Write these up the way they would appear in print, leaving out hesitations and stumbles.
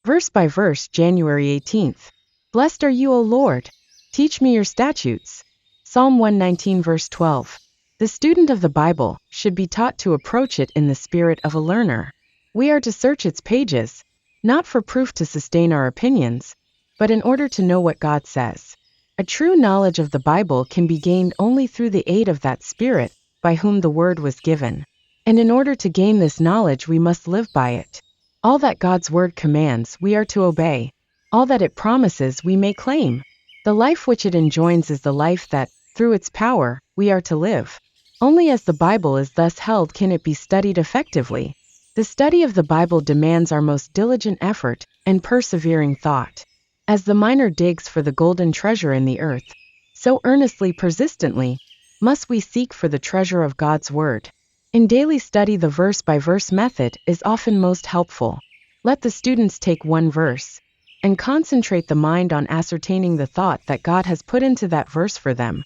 Verse by verse, January 18th. Blessed are you, O Lord. Teach me your statutes. Psalm 119 verse 12. The student of the Bible should be taught to approach it in the spirit of a learner. We are to search its pages, not for proof to sustain our opinions, but in order to know what God says. A true knowledge of the Bible can be gained only through the aid of that Spirit by whom the Word was given. And in order to gain this knowledge, we must live by it. All that God's Word commands, we are to obey. All that it promises, we may claim. The life which it enjoins is the life that, through its power, we are to live. Only as the Bible is thus held can it be studied effectively. The study of the Bible demands our most diligent effort and persevering thought. As the miner digs for the golden treasure in the earth, so earnestly, persistently, must we seek for the treasure of God's Word. In daily study, the verse-by-verse method is often most helpful. Let the students take one verse and concentrate the mind on ascertaining the thought that God has put into that verse for them,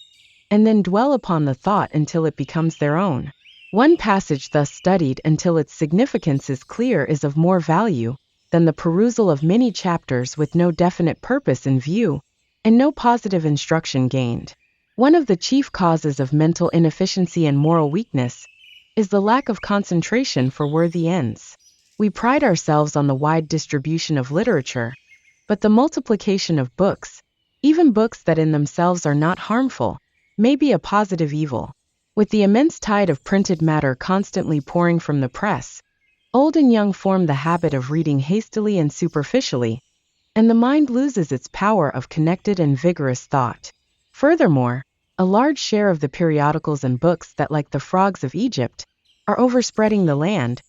and then dwell upon the thought until it becomes their own. One passage thus studied until its significance is clear is of more value than the perusal of many chapters with no definite purpose in view and no positive instruction gained. One of the chief causes of mental inefficiency and moral weakness is the lack of concentration for worthy ends. We pride ourselves on the wide distribution of literature, but the multiplication of books, even books that in themselves are not harmful, may be a positive evil. With the immense tide of printed matter constantly pouring from the press, old and young form the habit of reading hastily and superficially, and the mind loses its power of connected and vigorous thought. Furthermore, a large share of the periodicals and books that, like the frogs of Egypt, are overspreading the land,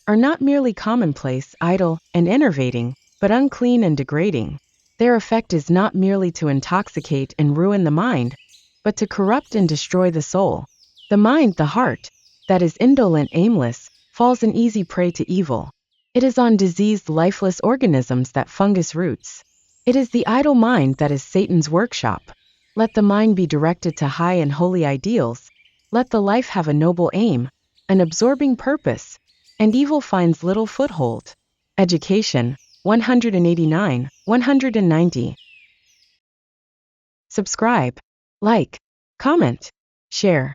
are not merely commonplace, idle, and enervating, but unclean and degrading. Their effect is not merely to intoxicate and ruin the mind, but to corrupt and destroy the soul. The mind, the heart, that is indolent, aimless, falls an easy prey to evil. It is on diseased, lifeless organisms that fungus roots. It is the idle mind that is Satan's workshop. Let the mind be directed to high and holy ideals. Let the life have a noble aim, an absorbing purpose, and evil finds little foothold. Education, 189, 190. Subscribe, like, comment, share.